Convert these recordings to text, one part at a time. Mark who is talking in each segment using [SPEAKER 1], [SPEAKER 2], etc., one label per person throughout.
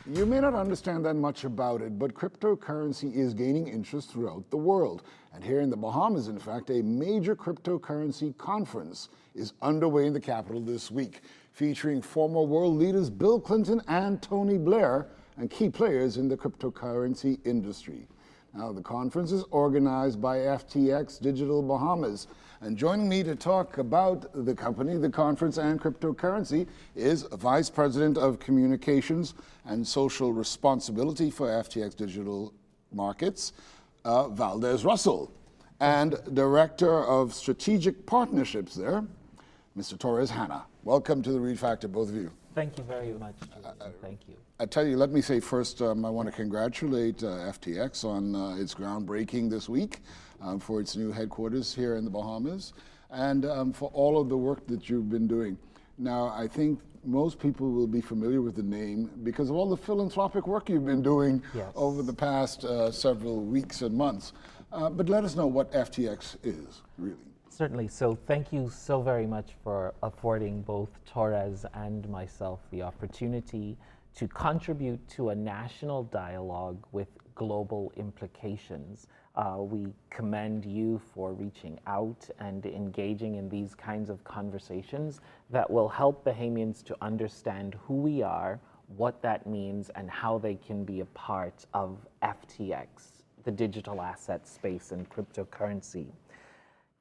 [SPEAKER 1] You may not understand that much about it, but cryptocurrency is gaining interest throughout the world. And here in the Bahamas, in fact, a major cryptocurrency conference is underway in the capital this week, featuring former world leaders Bill Clinton and Tony Blair and key players in the cryptocurrency industry. Now, the conference is organized by FTX Digital Bahamas. And joining me to talk about the company, the conference, and cryptocurrency is Vice President of Communications and Social Responsibility for FTX Digital Markets, Valdez Russell, and Director of Strategic Partnerships there, Mr. Torres Hanna. Welcome to the Reid Factor, both of you.
[SPEAKER 2] Thank you very much, Julian. Thank you.
[SPEAKER 1] I tell you, let me say first, I want to congratulate FTX on its groundbreaking this week for its new headquarters here in the Bahamas, and for all of the work that you've been doing. Now, I think most people will be familiar with the name because of all the philanthropic work you've been doing over the past several weeks and months. But let us know what FTX is, really.
[SPEAKER 2] Certainly. So thank you so very much for affording both Torres and myself the opportunity to contribute to a national dialogue with global implications. We commend you for reaching out and engaging in these kinds of conversations that will help Bahamians to understand who we are, what that means, and how they can be a part of FTX, the digital asset space and cryptocurrency.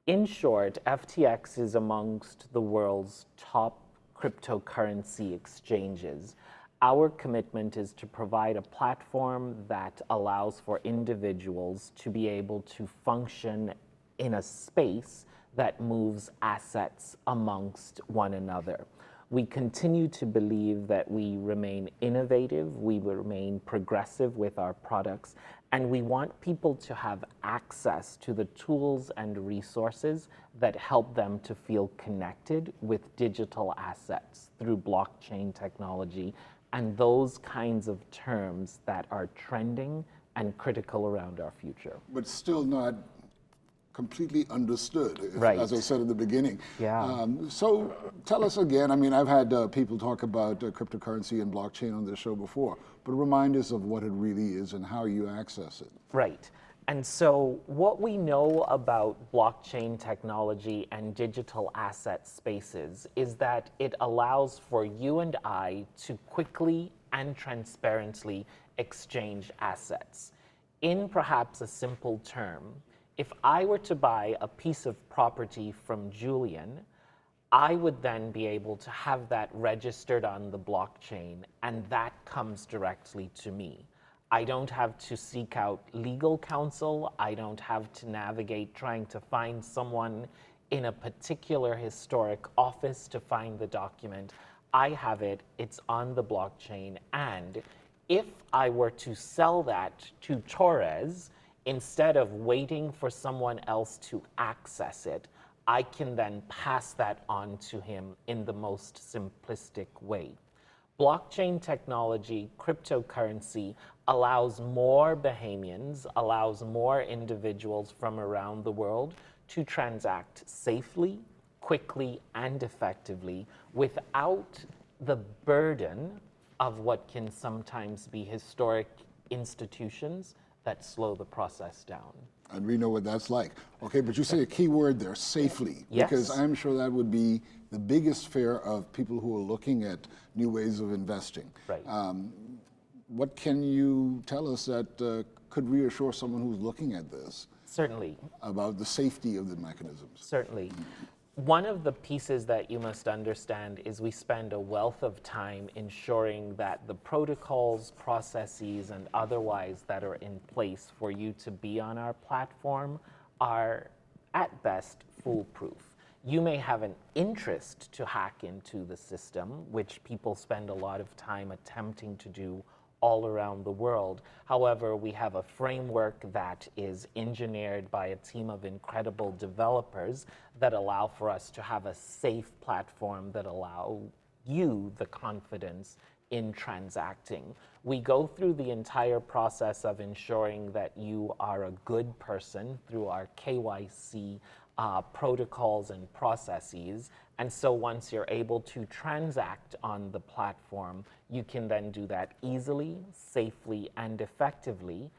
[SPEAKER 2] In short, FTX is amongst the world's top cryptocurrency exchanges. Our commitment is to provide a platform that allows for individuals to be able to function in a space that moves assets amongst one another. We continue to believe that we remain innovative, we remain progressive with our products, and we want people to have access to the tools and resources that help them to feel connected with digital assets through blockchain technology and those kinds of terms that are trending and critical around our future.
[SPEAKER 1] But still not completely understood,
[SPEAKER 2] right,
[SPEAKER 1] as I said at the beginning.
[SPEAKER 2] Yeah.
[SPEAKER 1] So tell us again, I mean, I've had people talk about cryptocurrency and blockchain on this show before, but remind us of what it really is and how you access it.
[SPEAKER 2] Right. And so what we know about blockchain technology and digital asset spaces is that it allows for you and I to quickly and transparently exchange assets. In perhaps a simple term, if I were to buy a piece of property from Julian, I would then be able to have that registered on the blockchain, and that comes directly to me. I don't have to seek out legal counsel. I don't have to navigate trying to find someone in a particular historic office to find the document. I have it, it's on the blockchain, and if I were to sell that to Torres, instead of waiting for someone else to access it, I can then pass that on to him in the most simplistic way. Blockchain technology, cryptocurrency, allows more Bahamians, allows more individuals from around the world to transact safely, quickly, and effectively without the burden of what can sometimes be historic institutions that slow the process down.
[SPEAKER 1] And we know what that's like. Okay, but you say a key word there, safely.
[SPEAKER 2] Yes.
[SPEAKER 1] Because I'm sure that would be the biggest fear of people who are looking at new ways of investing.
[SPEAKER 2] Right.
[SPEAKER 1] What can you tell us that could reassure someone who's looking at this?
[SPEAKER 2] Certainly.
[SPEAKER 1] About the safety of the mechanisms.
[SPEAKER 2] Certainly. One of the pieces that you must understand is we spend a wealth of time ensuring that the protocols, processes, and otherwise that are in place for you to be on our platform are, at best, foolproof. You may have an interest to hack into the system, which people spend a lot of time attempting to do all around the world. However, we have a framework that is engineered by a team of incredible developers that allow for us to have a safe platform that allow you the confidence in transacting. We go through the entire process of ensuring that you are a good person through our KYC protocols and processes. And so once you're able to transact on the platform, you can then do that easily, safely, and effectively.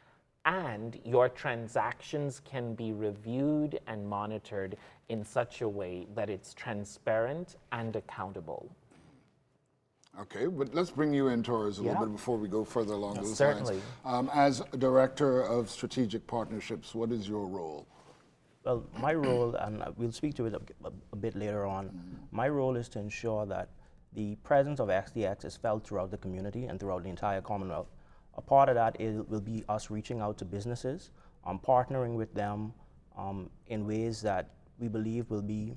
[SPEAKER 2] And your transactions can be reviewed and monitored in such a way that it's transparent and accountable.
[SPEAKER 1] Okay, but let's bring you in, Torres, a little
[SPEAKER 2] Yeah.
[SPEAKER 1] bit before we go further along those
[SPEAKER 2] Certainly.
[SPEAKER 1] lines. As Director of Strategic Partnerships, what is your role?
[SPEAKER 3] Well, my role, and we'll speak to it a bit later on, my role is to ensure that the presence of XDX is felt throughout the community and throughout the entire Commonwealth. A part of that will be us reaching out to businesses, partnering with them in ways that we believe will be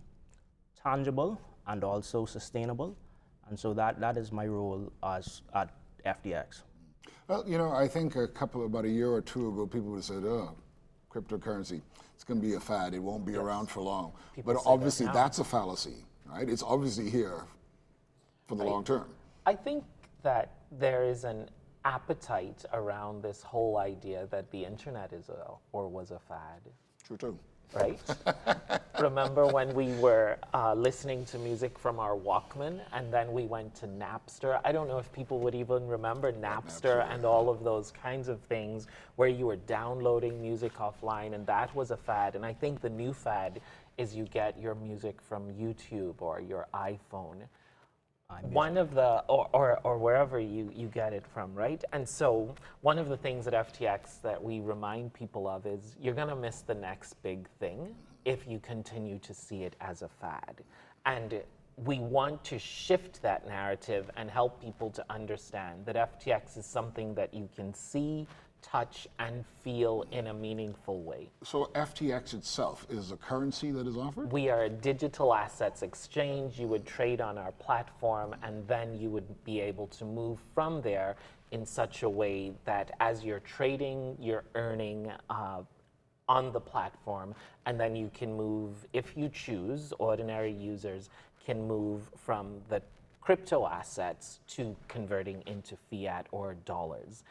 [SPEAKER 3] tangible and also sustainable. And so that is my role as at FDX.
[SPEAKER 1] Well, I think about a year or two ago, people would have said, oh, cryptocurrency, it's going to be a fad. It won't be around for long.
[SPEAKER 2] People
[SPEAKER 1] But
[SPEAKER 2] say that
[SPEAKER 1] obviously
[SPEAKER 2] now.
[SPEAKER 1] that's a fallacy, right? It's obviously here for the long term.
[SPEAKER 2] I think that there is an appetite around this whole idea that the internet is was a fad,
[SPEAKER 1] True, too.
[SPEAKER 2] right? Remember when we were listening to music from our Walkman and then we went to Napster? I don't know if people would even remember Napster and all of those kinds of things where you were downloading music offline, and that was a fad. And I think the new fad is you get your music from YouTube or your iPhone. One of the, or wherever you get it from, right? And so one of the things at FTX that we remind people of is you're gonna miss the next big thing if you continue to see it as a fad. And we want to shift that narrative and help people to understand that FTX is something that you can see, touch, and feel in a meaningful way.
[SPEAKER 1] So FTX itself is a currency that is offered?
[SPEAKER 2] We are a digital assets exchange. You would trade on our platform, and then you would be able to move from there in such a way that as you're trading, you're earning on the platform, and then you can move, if you choose, ordinary users can move from the crypto assets to converting into fiat or dollars.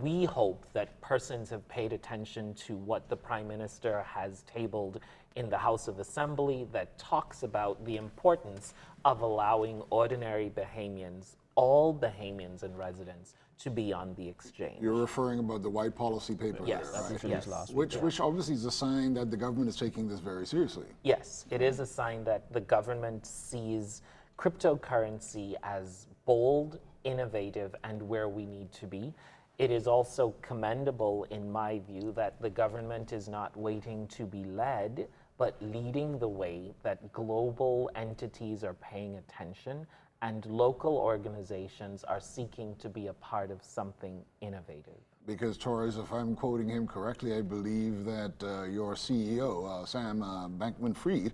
[SPEAKER 2] We hope that persons have paid attention to what the Prime Minister has tabled in the House of Assembly that talks about the importance of allowing ordinary Bahamians, all Bahamians and residents, to be on the exchange.
[SPEAKER 1] You're referring about the white policy paper
[SPEAKER 2] Yes,
[SPEAKER 1] there, right?
[SPEAKER 3] That was released last week.
[SPEAKER 1] Which obviously is a sign that the government is taking this very seriously.
[SPEAKER 2] Yes, it is a sign that the government sees cryptocurrency as bold, innovative, and where we need to be. It is also commendable, in my view, that the government is not waiting to be led, but leading the way, that global entities are paying attention and local organizations are seeking to be a part of something innovative.
[SPEAKER 1] Because Torres, if I'm quoting him correctly, I believe that your CEO, Sam Bankman-Fried,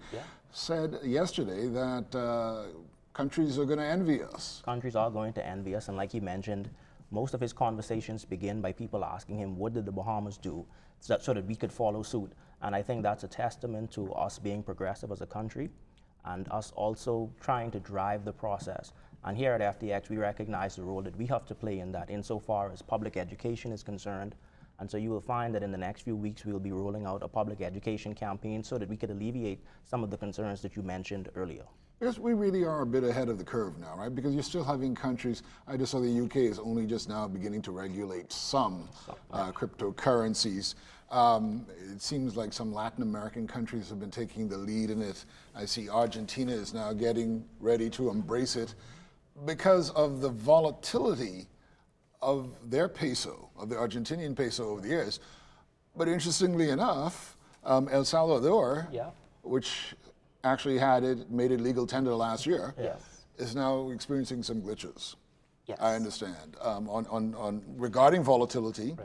[SPEAKER 1] said yesterday that countries are going to envy us.
[SPEAKER 3] Countries are going to envy us, and like he mentioned, most of his conversations begin by people asking him, what did the Bahamas do so that we could follow suit? And I think that's a testament to us being progressive as a country and us also trying to drive the process. And here at FTX, we recognize the role that we have to play in that insofar as public education is concerned. And so you will find that in the next few weeks, we will be rolling out a public education campaign so that we could alleviate some of the concerns that you mentioned earlier.
[SPEAKER 1] Yes, we really are a bit ahead of the curve now, right? Because you're still having countries, I just saw the UK is only just now beginning to regulate some cryptocurrencies. It seems like some Latin American countries have been taking the lead in it. I see Argentina is now getting ready to embrace it because of the volatility of their peso, of the Argentinian peso over the years. But interestingly enough, El Salvador, which actually made it legal tender last year, is now experiencing some glitches. I understand. Regarding volatility,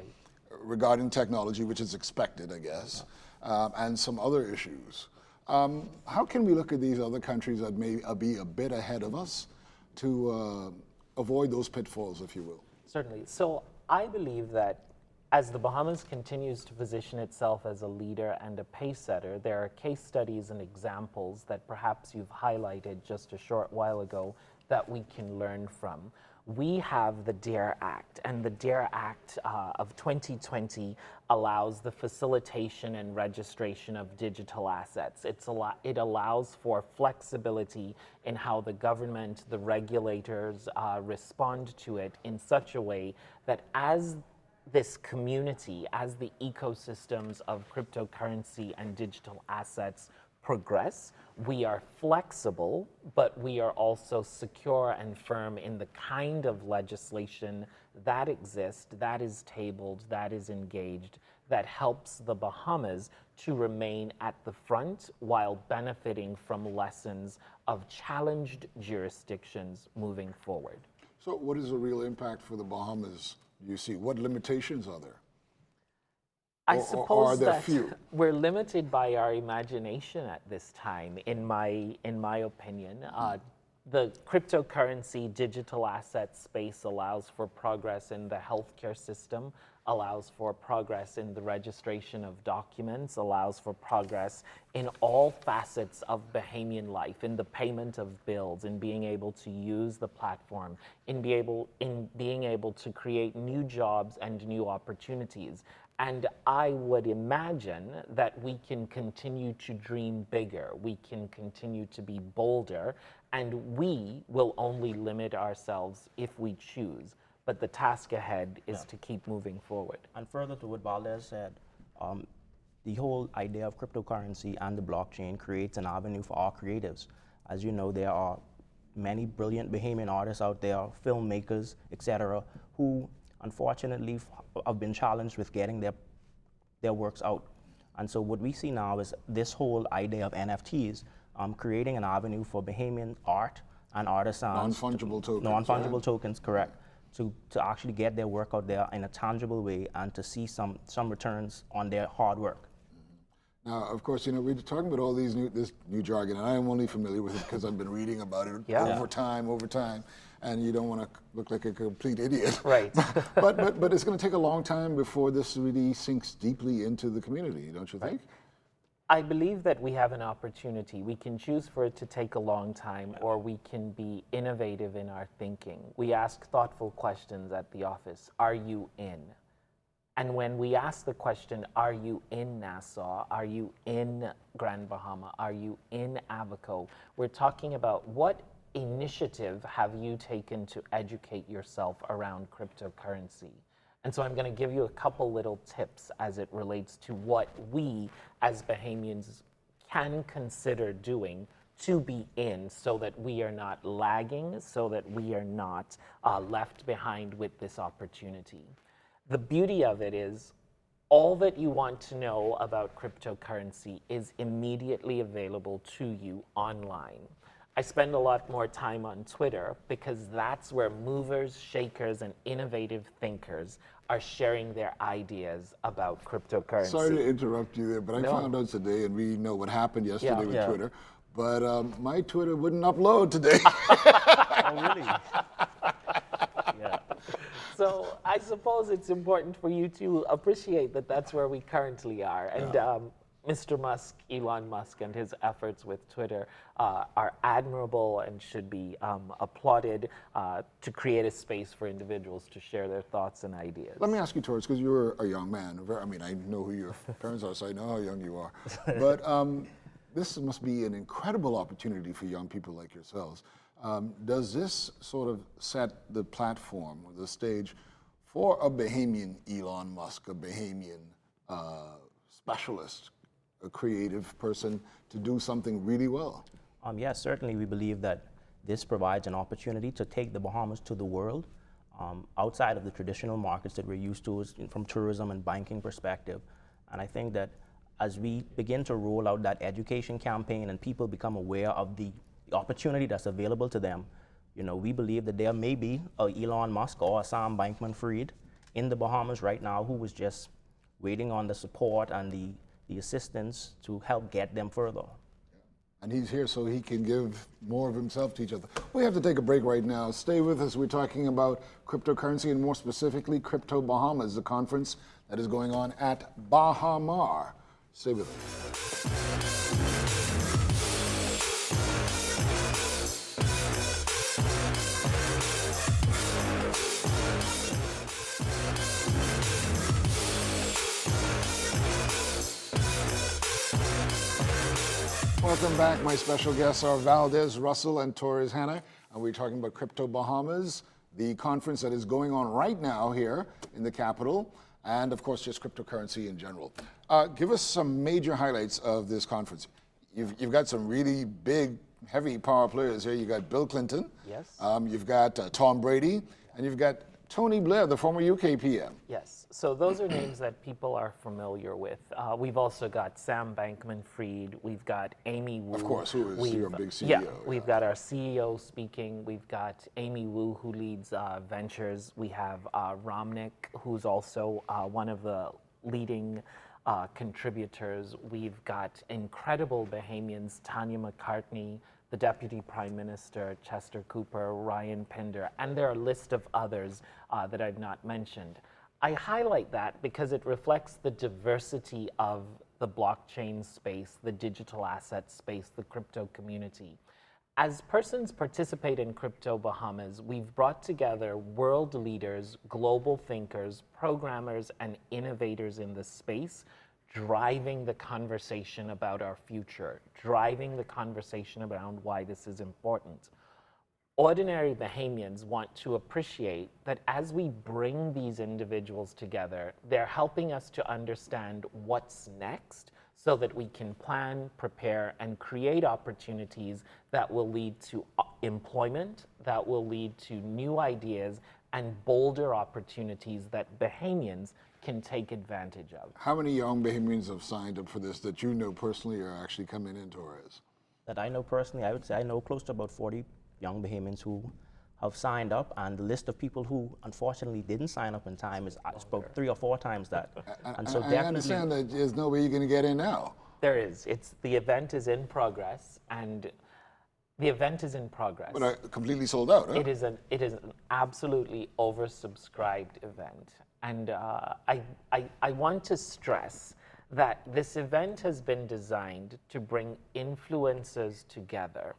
[SPEAKER 1] regarding technology, which is expected, I guess, and some other issues. How can we look at these other countries that may be a bit ahead of us to avoid those pitfalls, if you will?
[SPEAKER 2] Certainly. So I believe that as the Bahamas continues to position itself as a leader and a pace setter, there are case studies and examples that perhaps you've highlighted just a short while ago that we can learn from. We have the DARE Act, and the DARE Act of 2020 allows the facilitation and registration of digital assets. It allows for flexibility in how the government, the regulators respond to it in such a way that as this community, as the ecosystems of cryptocurrency and digital assets progress, we are flexible, but we are also secure and firm in the kind of legislation that exists, that is tabled, that is engaged, that helps the Bahamas to remain at the front while benefiting from lessons of challenged jurisdictions moving forward.
[SPEAKER 1] So what is the real impact for the Bahamas, you see? What limitations are there?
[SPEAKER 2] I
[SPEAKER 1] Or
[SPEAKER 2] suppose
[SPEAKER 1] are there
[SPEAKER 2] that
[SPEAKER 1] few?
[SPEAKER 2] we're limited by our imagination at this time, in my opinion. The cryptocurrency digital asset space allows for progress in the healthcare system, allows for progress in the registration of documents, allows for progress in all facets of Bahamian life, in the payment of bills, in being able to use the platform, in being able to create new jobs and new opportunities. And I would imagine that we can continue to dream bigger, we can continue to be bolder, and we will only limit ourselves if we choose. But the task ahead is to keep moving forward.
[SPEAKER 3] And further to what Valdez said, the whole idea of cryptocurrency and the blockchain creates an avenue for our creatives. As you know, there are many brilliant Bahamian artists out there, filmmakers, etc., who unfortunately have been challenged with getting their works out. And so what we see now is this whole idea of NFTs creating an avenue for Bahamian art and artisans.
[SPEAKER 1] Non-fungible tokens.
[SPEAKER 3] Non-fungible tokens, correct. To actually get their work out there in a tangible way and to see some returns on their hard work.
[SPEAKER 1] Now, of course, we're talking about all this new jargon, and I am only familiar with it because I've been reading about it over time, and you don't want to look like a complete idiot.
[SPEAKER 2] Right.
[SPEAKER 1] but it's going to take a long time before this really sinks deeply into the community, don't you think?
[SPEAKER 2] I believe that we have an opportunity. We can choose for it to take a long time, or we can be innovative in our thinking. We ask thoughtful questions at the office. Are you in? And when we ask the question, are you in Nassau? Are you in Grand Bahama? Are you in Abaco? We're talking about what initiative have you taken to educate yourself around cryptocurrency? And so I'm going to give you a couple little tips as it relates to what we as Bahamians can consider doing to be in, so that we are not lagging, so that we are not left behind with this opportunity. The beauty of it is all that you want to know about cryptocurrency is immediately available to you online. I spend a lot more time on Twitter because that's where movers, shakers, and innovative thinkers are sharing their ideas about cryptocurrency.
[SPEAKER 1] Sorry to interrupt you there, but I found out today, and we know what happened yesterday with Twitter, but my Twitter wouldn't upload today.
[SPEAKER 3] Oh, really? Yeah.
[SPEAKER 2] So I suppose it's important for you to appreciate that that's where we currently are. And Mr. Musk, Elon Musk, and his efforts with Twitter are admirable and should be applauded to create a space for individuals to share their thoughts and ideas.
[SPEAKER 1] Let me ask you, Torres, because you're a young man. I mean, I know who your parents are, so I know how young you are. But this must be an incredible opportunity for young people like yourselves. Does this sort of set the platform or the stage for a Bahamian Elon Musk, a Bahamian specialist, a creative person to do something really well?
[SPEAKER 3] Yes, certainly we believe that this provides an opportunity to take the Bahamas to the world outside of the traditional markets that we're used to from tourism and banking perspective. And I think that as we begin to roll out that education campaign and people become aware of the opportunity that's available to them, we believe that there may be a Elon Musk or a Sam Bankman-Fried in the Bahamas right now who was just waiting on the support and the assistance to help get them further.
[SPEAKER 1] And he's here so he can give more of himself to each other. We have to take a break right now. Stay with us. We're talking about cryptocurrency and more specifically Crypto Bahamas, the conference that is going on at Bahamar. Stay with us. Welcome back. My special guests are Valdez Russell and Torres Hanna, and we're talking about Crypto Bahamas, the conference that is going on right now here in the capital, and of course just cryptocurrency in general. Give us some major highlights of this conference. You've got some really big, heavy power players here. You've got Bill Clinton.
[SPEAKER 2] Yes.
[SPEAKER 1] You've got Tom Brady, and you've got Tony Blair, the former UK PM.
[SPEAKER 2] Yes, so those are names that people are familiar with. We've also got Sam Bankman-Fried, we've got Amy Wu.
[SPEAKER 1] Of course, who is your big CEO.
[SPEAKER 2] Yeah, we've got our CEO speaking, we've got Amy Wu, who leads ventures. We have Romnick, who's also one of the leading contributors. We've got incredible Bahamians, Tanya McCartney, the Deputy Prime Minister, Chester Cooper, Ryan Pinder, and there are a list of others that I've not mentioned. I highlight that because it reflects the diversity of the blockchain space, the digital asset space, the crypto community. As persons participate in Crypto Bahamas, we've brought together world leaders, global thinkers, programmers, and innovators in the space, driving the conversation about our future, driving the conversation around why this is important. Ordinary Bahamians want to appreciate that as we bring these individuals together, they're helping us to understand what's next so that we can plan, prepare, and create opportunities that will lead to employment, that will lead to new ideas, and bolder opportunities that Bahamians can take advantage of.
[SPEAKER 1] How many young Bahamians have signed up for this that you know personally are actually coming in, Torres?
[SPEAKER 3] That I know personally, I would say I know close to about 40 young Bahamians who have signed up, and the list of people who unfortunately didn't sign up in time is about 3 or 4 times that.
[SPEAKER 1] And so I understand that there's no way you're going to get in now.
[SPEAKER 2] There is. The event is in progress, and the event is in progress.
[SPEAKER 1] But completely sold out, huh?
[SPEAKER 2] It is an absolutely oversubscribed event. And I want to stress that this event has been designed to bring influencers together.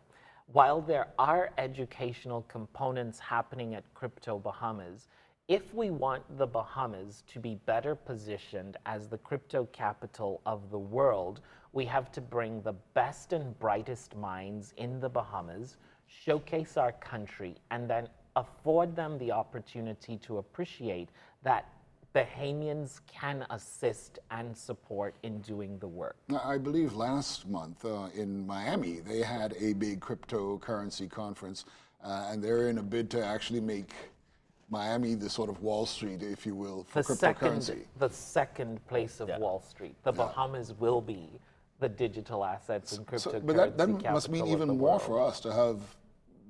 [SPEAKER 2] While there are educational components happening at Crypto Bahamas, if we want the Bahamas to be better positioned as the crypto capital of the world, we have to bring the best and brightest minds in the Bahamas, showcase our country, and then afford them the opportunity to appreciate that Bahamians can assist and support in doing the work.
[SPEAKER 1] Now, I believe last month in Miami, they had a big cryptocurrency conference, and they're in a bid to actually make Miami the sort of Wall Street, if you will, for cryptocurrency.
[SPEAKER 2] The second place of Wall Street. The Bahamas will be the digital assets and cryptocurrency
[SPEAKER 1] But that
[SPEAKER 2] capital
[SPEAKER 1] must mean
[SPEAKER 2] of
[SPEAKER 1] even
[SPEAKER 2] the
[SPEAKER 1] more
[SPEAKER 2] world.
[SPEAKER 1] for us to have,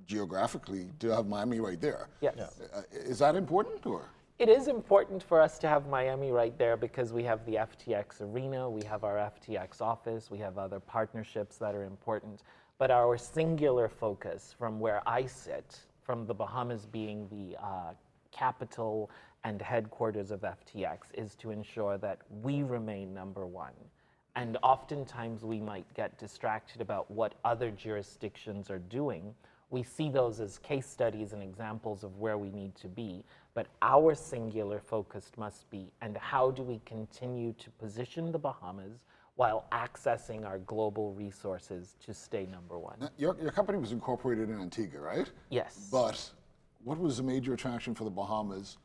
[SPEAKER 1] geographically, to have Miami right there.
[SPEAKER 2] Yes.
[SPEAKER 1] Is that important, or?
[SPEAKER 2] It is important for us to have Miami right there because we have the FTX arena, we have our FTX office, we have other partnerships that are important. But our singular focus from where I sit, from the Bahamas being the capital and headquarters of FTX, is to ensure that we remain number one. And oftentimes we might get distracted about what other jurisdictions are doing. We see those as case studies and examples of where we need to be, but our singular focus must be, and how do we continue to position the Bahamas while accessing our global resources to stay number one?
[SPEAKER 1] Now, your company was incorporated in Antigua, right?
[SPEAKER 2] Yes.
[SPEAKER 1] But what was the major attraction for the Bahamas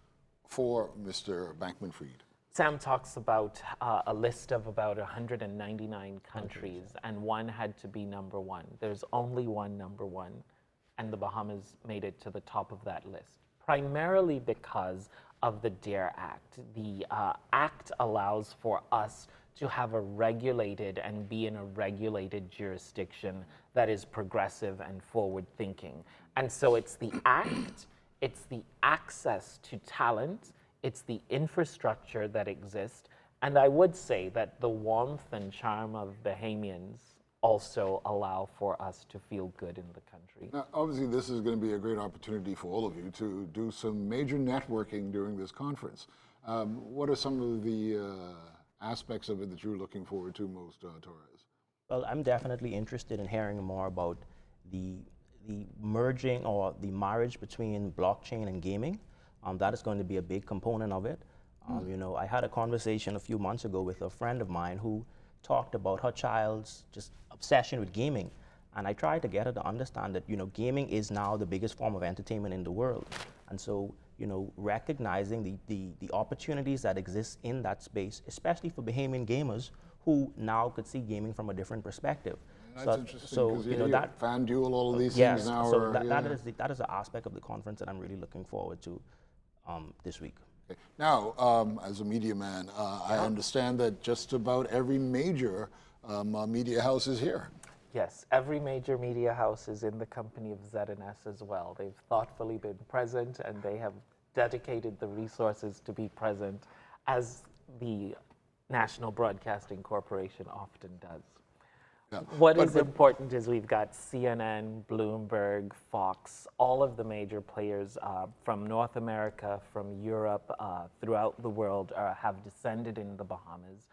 [SPEAKER 1] for Mr. Bankman-Fried?
[SPEAKER 2] Sam talks about a list of about 199 countries, and one had to be number one. There's only one number one, and the Bahamas made it to the top of that list, primarily because of the DARE Act. The act allows for us to have a regulated and be in a regulated jurisdiction that is progressive and forward-thinking. And so it's the act, it's the access to talent, it's the infrastructure that exists, and I would say that the warmth and charm of Bahamians also allow for us to feel good in the country.
[SPEAKER 1] Now, obviously, this is going to be a great opportunity for all of you to do some major networking during this conference. What are some of the aspects of it that you're looking forward to most, Torres?
[SPEAKER 3] Well, I'm definitely interested in hearing more about the merging or the marriage between blockchain and gaming. That is going to be a big component of it. You know, I had a conversation a few months ago with a friend of mine who talked about her child's just obsession with gaming. And I tried to get her to understand that, gaming is now the biggest form of entertainment in the world. And so, recognizing the opportunities that exist in that space, especially for Bahamian gamers who now could see gaming from a different perspective.
[SPEAKER 1] That's interesting because that FanDuel, all of these
[SPEAKER 3] yes,
[SPEAKER 1] things now
[SPEAKER 3] so
[SPEAKER 1] are.
[SPEAKER 3] that is an aspect of the conference that I'm really looking forward to this week.
[SPEAKER 1] Okay. Now, as a media man, I understand that just about every major media house is here.
[SPEAKER 2] Yes, every major media house is in the company of Z&S as well. They've thoughtfully been present and they have dedicated the resources to be present, as the National Broadcasting Corporation often does.
[SPEAKER 1] Yeah.
[SPEAKER 2] What is important is we've got CNN, Bloomberg, Fox, all of the major players from North America, from Europe, throughout the world have descended in the Bahamas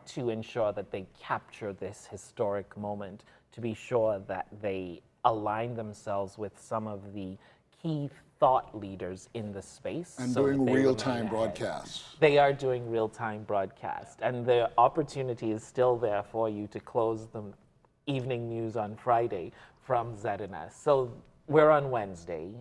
[SPEAKER 2] to ensure that they capture this historic moment, to be sure that they align themselves with some of the key thought leaders in the space.
[SPEAKER 1] And
[SPEAKER 2] so
[SPEAKER 1] doing
[SPEAKER 2] that they
[SPEAKER 1] real-time
[SPEAKER 2] remain ahead.
[SPEAKER 1] broadcasts.
[SPEAKER 2] They are doing real-time broadcast, and the opportunity is still there for you to close the evening news on Friday from Z&S. So we're on Wednesday.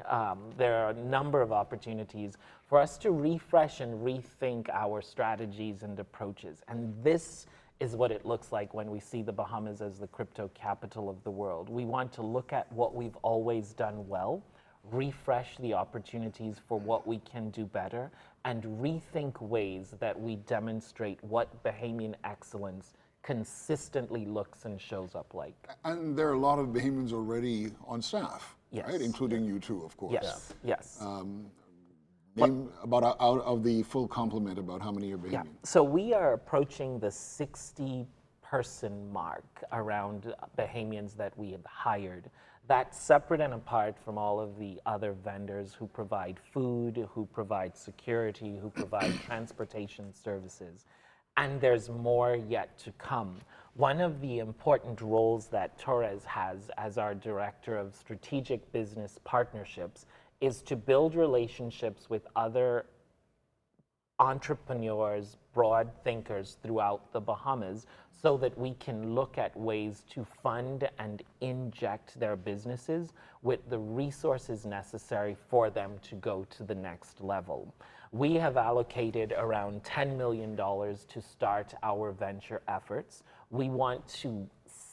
[SPEAKER 2] There are a number of opportunities for us to refresh and rethink our strategies and approaches. And this is what it looks like when we see the Bahamas as the crypto capital of the world. We want to look at what we've always done well, refresh the opportunities for what we can do better, and rethink ways that we demonstrate what Bahamian excellence consistently looks and shows up like.
[SPEAKER 1] And there are a lot of Bahamians already on staff,
[SPEAKER 2] Yes.
[SPEAKER 1] right? Including you too, of course.
[SPEAKER 2] Yes, yes.
[SPEAKER 1] Name about out of the full complement, about how many are Bahamian?
[SPEAKER 2] Yeah, so we are approaching the 60-person mark around Bahamians that we have hired. That's separate and apart from all of the other vendors who provide food, who provide security, who provide transportation services. And there's more yet to come. One of the important roles that Torres has as our Director of Strategic Business Partnerships is to build relationships with other entrepreneurs, broad thinkers throughout the Bahamas, so that we can look at ways to fund and inject their businesses with the resources necessary for them to go to the next level. We have allocated around $10 million to start our venture efforts. We want to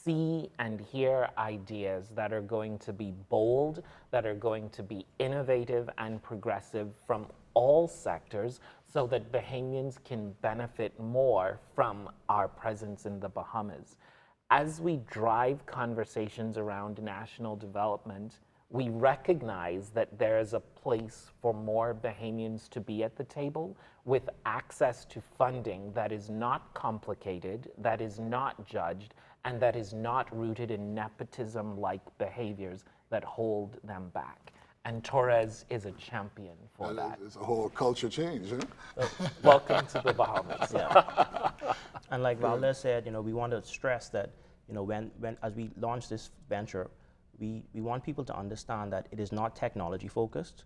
[SPEAKER 2] see and hear ideas that are going to be bold, that are going to be innovative and progressive from all sectors, so that Bahamians can benefit more from our presence in the Bahamas. As we drive conversations around national development, we recognize that there is a place for more Bahamians to be at the table with access to funding that is not complicated, that is not judged, and that is not rooted in nepotism-like behaviors that hold them back. And Torres is a champion for that.
[SPEAKER 1] It's a whole culture change, huh?
[SPEAKER 2] Welcome to the Bahamas.
[SPEAKER 3] Yeah. And like Valdez said, we want to stress that, when as we launch this venture, we want people to understand that it is not technology focused.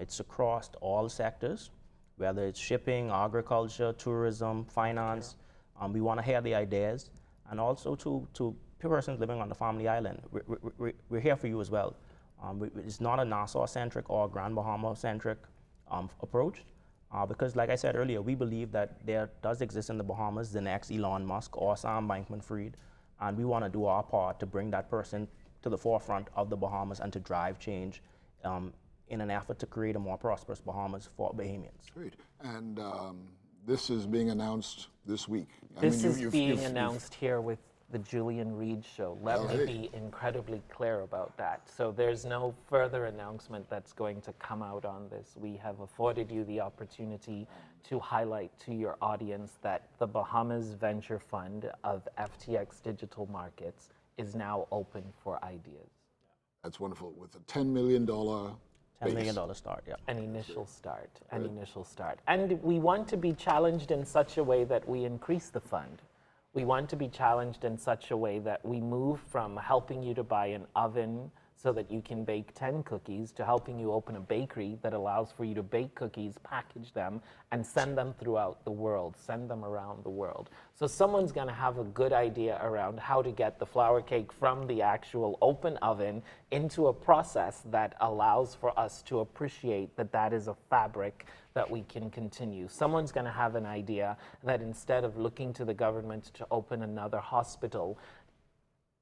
[SPEAKER 3] It's across all sectors, whether it's shipping, agriculture, tourism, finance. We want to hear the ideas, and also to persons living on the family island. We're here for you as well. It's not a Nassau-centric or Grand Bahama-centric approach, because like I said earlier, we believe that there does exist in the Bahamas the next Elon Musk or Sam Bankman-Fried, and we want to do our part to bring that person to the forefront of the Bahamas and to drive change in an effort to create a more prosperous Bahamas for Bahamians.
[SPEAKER 1] Great. And this is being announced this week.
[SPEAKER 2] This is being announced here with the Julian Reid show. Let me be incredibly clear about that. So there's no further announcement that's going to come out on this. We have afforded you the opportunity to highlight to your audience that the Bahamas Venture Fund of FTX Digital Markets is now open for ideas.
[SPEAKER 1] That's wonderful. With a $10 million
[SPEAKER 3] $10 million start, yeah.
[SPEAKER 2] An initial start, And we want to be challenged in such a way that we increase the fund. We want to be challenged in such a way that we move from helping you to buy an oven so that you can bake 10 cookies, to helping you open a bakery that allows for you to bake cookies, package them, and send them throughout the world, send them around the world. So someone's going to have a good idea around how to get the flour cake from the actual open oven into a process that allows for us to appreciate that that is a fabric that we can continue. Someone's going to have an idea that instead of looking to the government to open another hospital,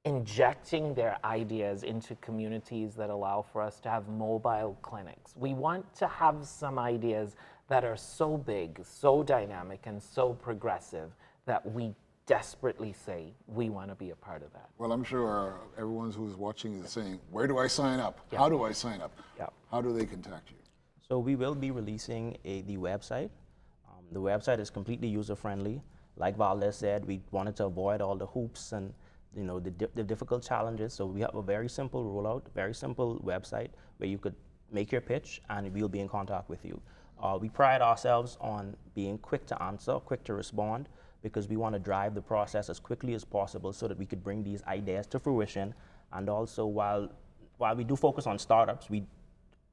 [SPEAKER 2] injecting their ideas into communities that allow for us to have mobile clinics. We want to have some ideas that are so big, so dynamic, and so progressive that we desperately say we want to be a part of that.
[SPEAKER 1] Well, I'm sure everyone who's watching is saying, where do I sign up?
[SPEAKER 2] Yeah.
[SPEAKER 1] How do I sign up?
[SPEAKER 2] Yeah.
[SPEAKER 1] How do they contact you?
[SPEAKER 3] So we will be releasing the website. The website is completely user-friendly. Like Valdez said, we wanted to avoid all the hoops and the difficult challenges. So we have a very simple rollout, very simple website where you could make your pitch and we'll be in contact with you. We pride ourselves on being quick to answer, quick to respond, because we want to drive the process as quickly as possible so that we could bring these ideas to fruition. And also, while we do focus on startups, we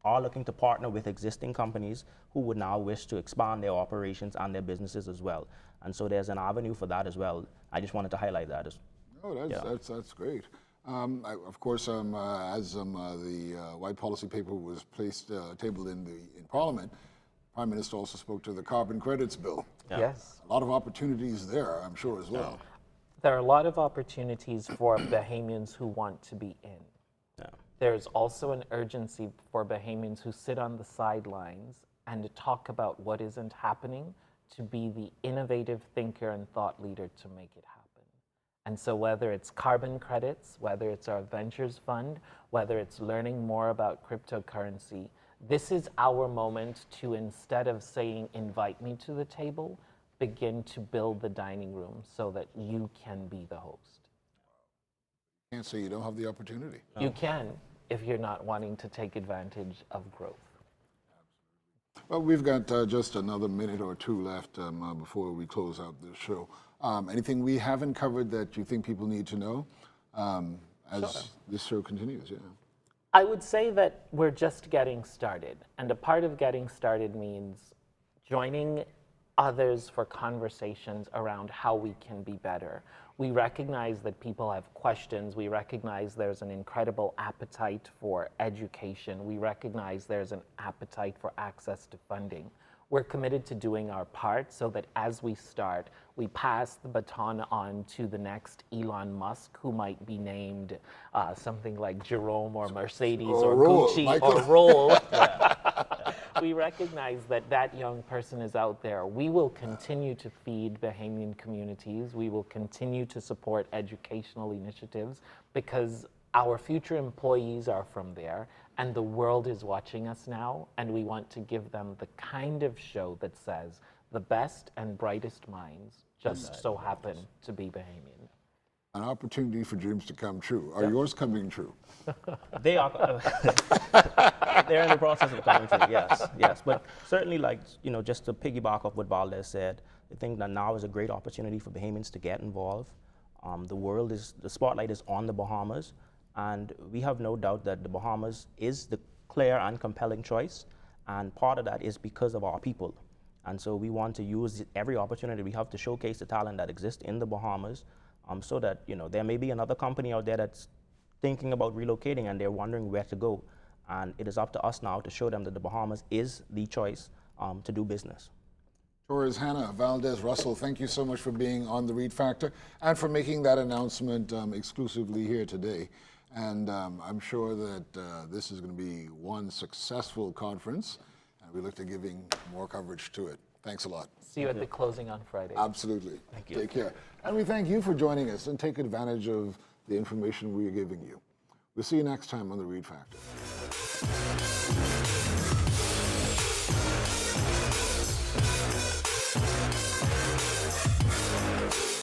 [SPEAKER 3] are looking to partner with existing companies who would now wish to expand their operations and their businesses as well. And so there's an avenue for that as well. I just wanted to highlight that.
[SPEAKER 1] Oh, that's great. Of course, as the white policy paper was tabled in Parliament, Prime Minister also spoke to the carbon credits bill.
[SPEAKER 3] Yeah.
[SPEAKER 2] Yes.
[SPEAKER 1] A lot of opportunities there, I'm sure, as well.
[SPEAKER 2] There are a lot of opportunities for Bahamians who want to be in.
[SPEAKER 3] Yeah.
[SPEAKER 2] There's also an urgency for Bahamians who sit on the sidelines and to talk about what isn't happening, to be the innovative thinker and thought leader to make it happen. And so whether it's carbon credits, whether it's our ventures fund, whether it's learning more about cryptocurrency, this is our moment to, instead of saying, invite me to the table, begin to build the dining room so that you can be the host.
[SPEAKER 1] Can't say you don't have the opportunity.
[SPEAKER 2] You can, if you're not wanting to take advantage of growth.
[SPEAKER 1] Well, we've got just another minute or two left before we close out this show. Anything we haven't covered that you think people need to know as this show continues? Yeah.
[SPEAKER 2] I would say that we're just getting started. And a part of getting started means joining others for conversations around how we can be better. We recognize that people have questions. We recognize there's an incredible appetite for education. We recognize there's an appetite for access to funding. We're committed to doing our part so that as we start, we pass the baton on to the next Elon Musk, who might be named something like Jerome or Mercedes or Gucci or Roll. We recognize that that young person is out there. We will continue to feed Bahamian communities. We will continue to support educational initiatives because our future employees are from there, and the world is watching us now, and we want to give them the kind of show that says the best and brightest minds just so happen to be Bahamian.
[SPEAKER 1] An opportunity for dreams to come true. Are yours coming true?
[SPEAKER 3] They are. They're in the process of coming true. Yes. But certainly, just to piggyback off what Valdez said, I think that now is a great opportunity for Bahamians to get involved. The spotlight is on the Bahamas, and we have no doubt that the Bahamas is the clear and compelling choice, and part of that is because of our people. And so we want to use every opportunity we have to showcase the talent that exists in the Bahamas, so that there may be another company out there that's thinking about relocating and they're wondering where to go. And it is up to us now to show them that the Bahamas is the choice to do business.
[SPEAKER 1] Torres, Hannah, Valdez, Russell, thank you so much for being on the Reid Factor and for making that announcement exclusively here today. And I'm sure that this is going to be one successful conference, and we look to giving more coverage to it. Thanks a lot.
[SPEAKER 2] See you at the closing on Friday.
[SPEAKER 1] Absolutely.
[SPEAKER 3] Thank you.
[SPEAKER 1] Take care. And we thank you for joining us and take advantage of the information we are giving you. We'll see you next time on the Reid Factor.